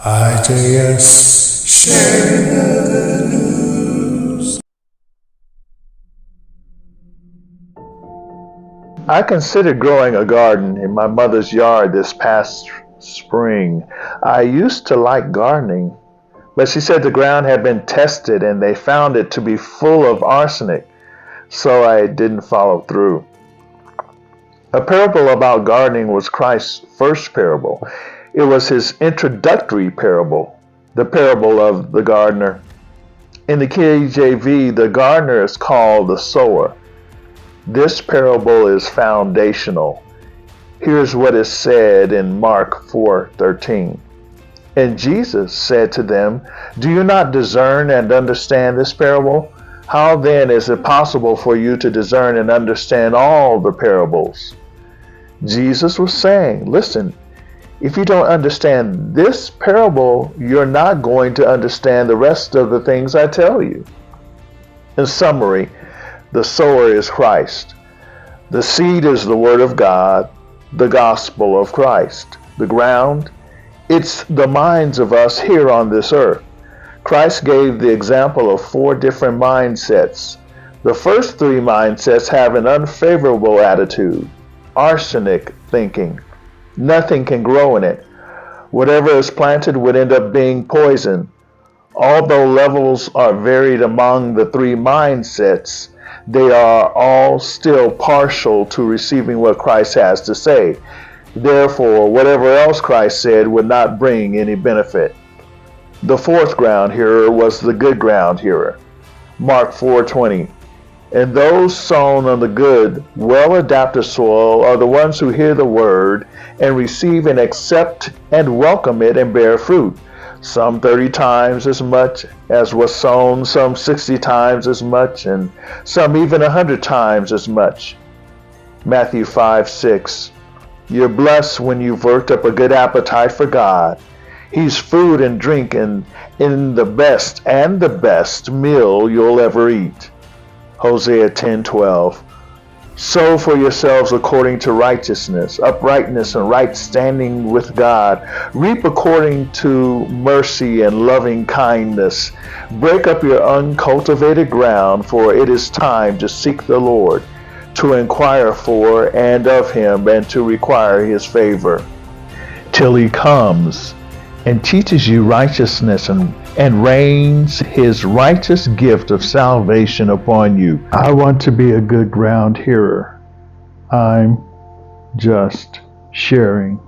IJS sharing the news. I considered growing a garden in my mother's yard this past spring. I used to like gardening, but she said the ground had been tested and they found it to be full of arsenic, so I didn't follow through. A parable about gardening was Christ's first parable. It was his introductory parable, the parable of the gardener. In the KJV, the gardener is called the sower. This parable is foundational. Here's what is said in Mark 4:13. And Jesus said to them, "Do you not discern and understand this parable? How then is it possible for you to discern and understand all the parables?" Jesus was saying, listen, if you don't understand this parable, you're not going to understand the rest of the things I tell you. In summary, the sower is Christ. The seed is the Word of God, the gospel of Christ. The ground, it's the minds of us here on this earth. Christ gave the example of 4 different mindsets. The first 3 mindsets have an unfavorable attitude, arsenic thinking. Nothing can grow in it. Whatever is planted would end up being poison. Although levels are varied among the 3 mindsets, they are all still partial to receiving what Christ has to say. Therefore, whatever else Christ said would not bring any benefit. The 4th ground hearer was the good ground hearer. Mark 4:20. And those sown on the good, well-adapted soil are the ones who hear the word and receive and accept and welcome it and bear fruit. Some 30 times as much as was sown, some 60 times as much, and some even 100 times as much. Matthew 5:6. You're blessed when you've worked up a good appetite for God. He's food and drink and in the best meal you'll ever eat. Hosea 10:12. Sow for yourselves according to righteousness, uprightness, and right standing with God. Reap according to mercy and loving kindness. Break up your uncultivated ground, for it is time to seek the Lord, to inquire for and of him, and to require his favor, till he comes and teaches you righteousness and rains his righteous gift of salvation upon you. I want to be a good ground hearer. I'm just sharing